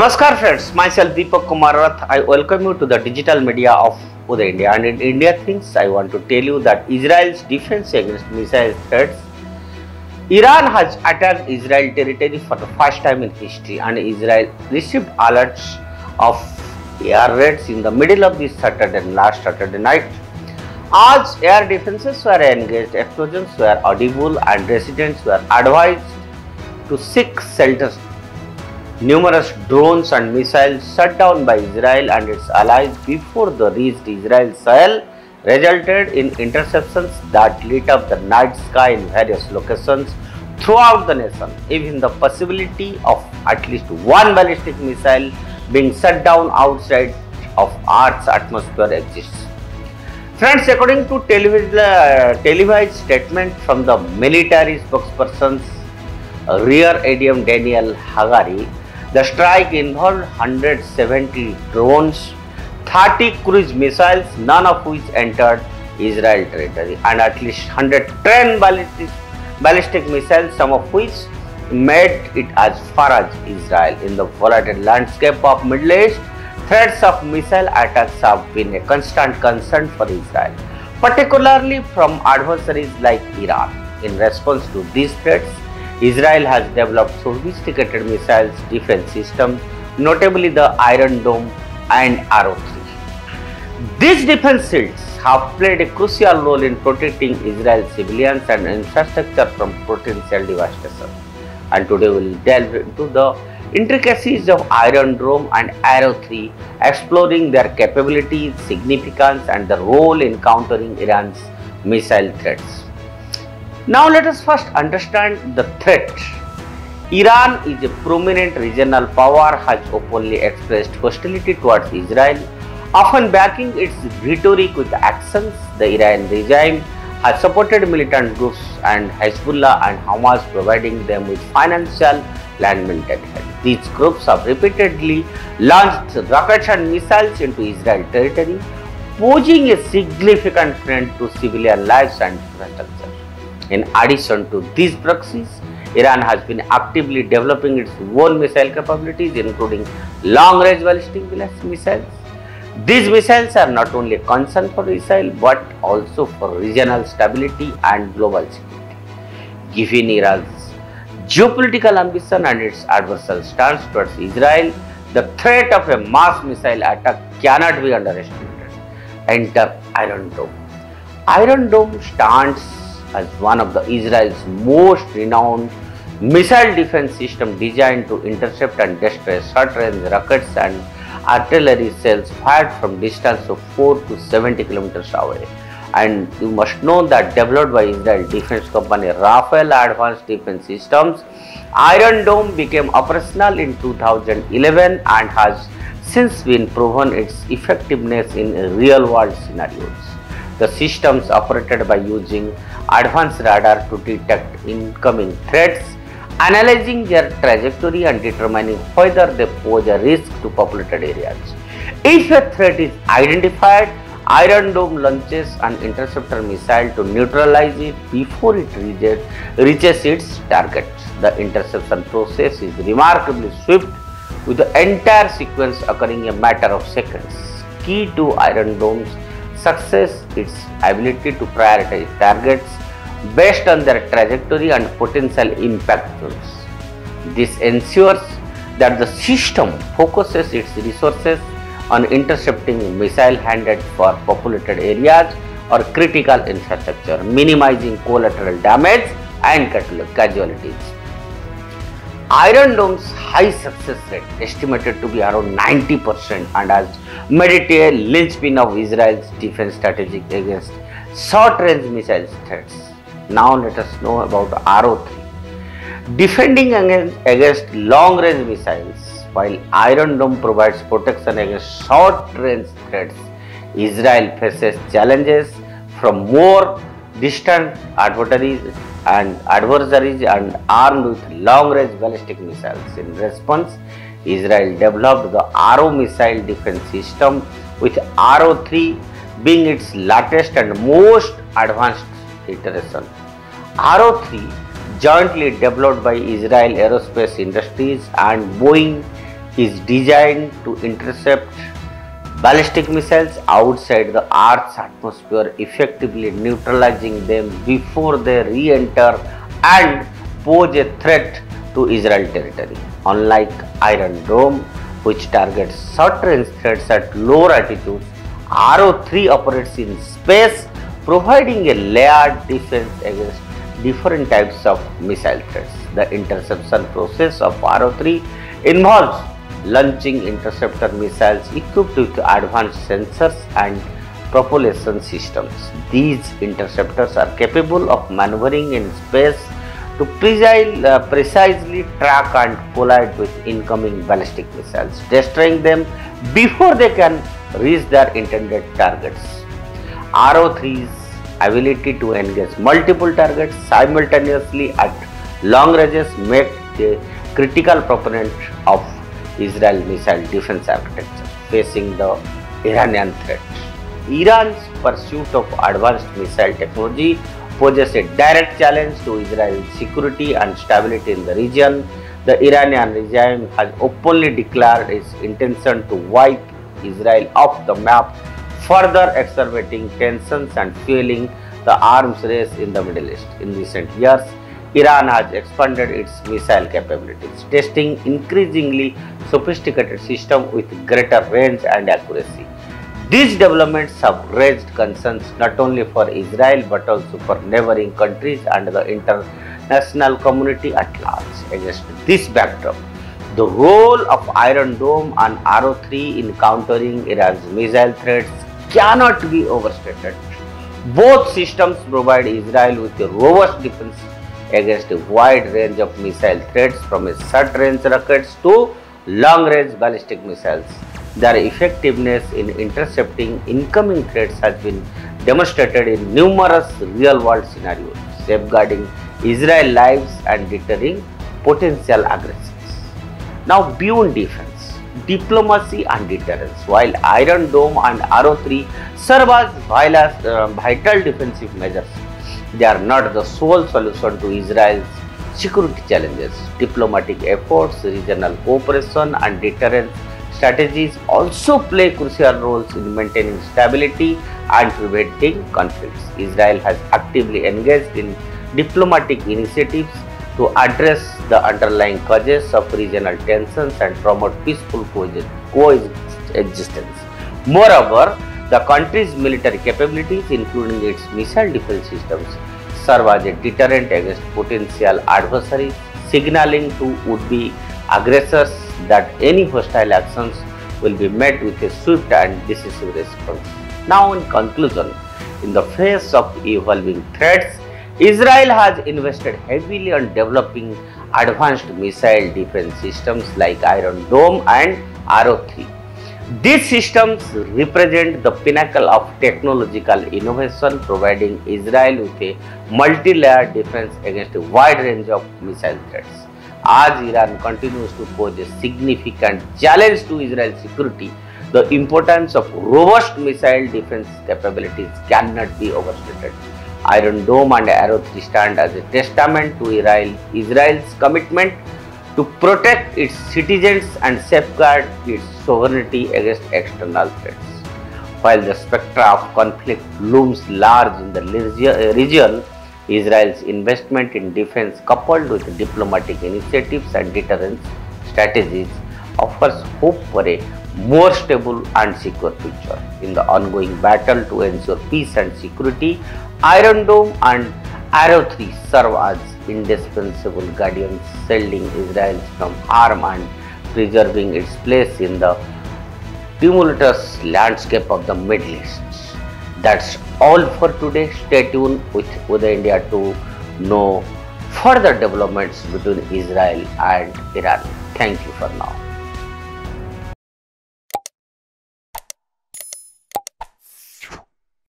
Namaskar friends, myself Deepak Kumar Rath. I welcome you to the digital media of Uday India, and in India Things I want to tell you that Israel's defense against missile threats. Iran has attacked Israel territory for the first time in history, and Israel received alerts of air raids in the middle of this Saturday and last Saturday night. As air defenses were engaged, explosions were audible and residents were advised to seek shelter. Numerous drones and missiles shot down by Israel and its allies before they reached Israel's soil resulted in interceptions that lit up the night sky in various locations throughout the nation. Even the possibility of at least one ballistic missile being shot down outside of Earth's atmosphere exists. Friends, according to televised statement from the military spokesperson's Rear Admiral Daniel Hagari, the strike involved 170 drones, 30 cruise missiles, none of which entered Israel territory, and at least 110 ballistic missiles, some of which made it as far as Israel. In the volatile landscape of Middle East, threats of missile attacks have been a constant concern for Israel, particularly from adversaries like Iran. In response to these threats, Israel has developed sophisticated missile defense systems, notably the Iron Dome and Arrow 3. These defense shields have played a crucial role in protecting Israel's civilians and infrastructure from potential devastation. And today we will delve into the intricacies of Iron Dome and Arrow 3, exploring their capabilities, significance, and the role in countering Iran's missile threats. Now let us first understand the threat. Iran is a prominent regional power, has openly expressed hostility towards Israel, often backing its rhetoric with actions. The Iranian regime has supported militant groups and Hezbollah and Hamas, providing them with financial and military help. These groups have repeatedly launched rockets and missiles into Israel territory, posing a significant threat to civilian lives and infrastructure. In addition to these proxies, Iran has been actively developing its own missile capabilities, including long-range ballistic missiles. These missiles are not only a concern for Israel but also for regional stability and global security. Given Iran's geopolitical ambition and its adversarial stance towards Israel, the threat of a mass missile attack cannot be underestimated. Enter Iron Dome. Iron Dome stands as one of the Israel's most renowned missile defense systems, designed to intercept and destroy short-range rockets and artillery shells fired from distance of 4 to 70 kilometers away. And you must know that developed by Israel defense company Rafael Advanced Defense Systems, Iron Dome became operational in 2011 and has since been proven its effectiveness in real-world scenarios. The systems operated by using advanced radar to detect incoming threats, analyzing their trajectory and determining whether they pose a risk to populated areas. If a threat is identified, Iron Dome launches an interceptor missile to neutralize it before it reaches its target. The interception process is remarkably swift, with the entire sequence occurring in a matter of seconds. Key to Iron Dome's success is its ability to prioritize targets based on their trajectory and potential impact zones. This ensures that the system focuses its resources on intercepting missiles handed for populated areas or critical infrastructure, minimizing collateral damage and casualties. Iron Dome's high success rate, estimated to be around 90%, and has made it a linchpin of Israel's defense strategy against short-range missile threats. Now let us know about Arrow 3. Defending against long-range missiles, while Iron Dome provides protection against short-range threats, Israel faces challenges from more distant adversaries and armed with long-range ballistic missiles. In response, Israel developed the Arrow missile defense system, with Arrow 3 being its latest and most advanced iteration. Arrow 3, jointly developed by Israel Aerospace Industries and Boeing, is designed to intercept ballistic missiles outside the Earth's atmosphere, effectively neutralizing them before they re-enter and pose a threat to Israel territory. Unlike Iron Dome, which targets short-range threats at lower altitudes, RO3 operates in space, providing a layered defense against different types of missile threats. The interception process of RO3 involves launching interceptor missiles equipped with advanced sensors and propulsion systems. These interceptors are capable of maneuvering in space to precisely track and collide with incoming ballistic missiles, destroying them before they can reach their intended targets. RO3's ability to engage multiple targets simultaneously at long ranges make the critical proponent of Israel missile defense architecture facing the Iranian threat. Iran's pursuit of advanced missile technology poses a direct challenge to Israel's security and stability in the region. The Iranian regime has openly declared its intention to wipe Israel off the map, further exacerbating tensions and fueling the arms race in the Middle East. In recent years, Iran has expanded its missile capabilities, testing increasingly sophisticated systems with greater range and accuracy. These developments have raised concerns not only for Israel but also for neighboring countries and the international community at large. Against this backdrop, the role of Iron Dome and RO3 in countering Iran's missile threats cannot be overstated. Both systems provide Israel with a robust defense against a wide range of missile threats, from short-range rockets to long-range ballistic missiles. Their effectiveness in intercepting incoming threats has been demonstrated in numerous real-world scenarios, safeguarding Israel's lives and deterring potential aggressions. Now, beyond defense, diplomacy and deterrence. While Iron Dome and RO3 serve as vital defensive measures, they are not the sole solution to Israel's security challenges. Diplomatic efforts, regional cooperation, and deterrence strategies also play crucial roles in maintaining stability and preventing conflicts. Israel has actively engaged in diplomatic initiatives to address the underlying causes of regional tensions and promote peaceful coexistence. Moreover, the country's military capabilities, including its missile defense systems, serve as a deterrent against potential adversaries, signaling to would-be aggressors that any hostile actions will be met with a swift and decisive response. Now, in conclusion, in the face of evolving threats, Israel has invested heavily on developing advanced missile defense systems like Iron Dome and RO3. These systems represent the pinnacle of technological innovation, providing Israel with a multi-layered defense against a wide range of missile threats. As Iran continues to pose a significant challenge to Israel's security, the importance of robust missile defense capabilities cannot be overstated. Iron Dome and RO3 stand as a testament to Israel's commitment to protect its citizens and safeguard its sovereignty against external threats. While the spectra of conflict looms large in the region, Israel's investment in defense, coupled with diplomatic initiatives and deterrence strategies, offers hope for a more stable and secure future. In the ongoing battle to ensure peace and security, Iron Dome and RO3 serve as indispensable guardians, shielding Israel from harm and preserving its place in the tumultuous landscape of the Middle East. That's all for today. Stay tuned with Uday India to know further developments between Israel and Iran. Thank you for now.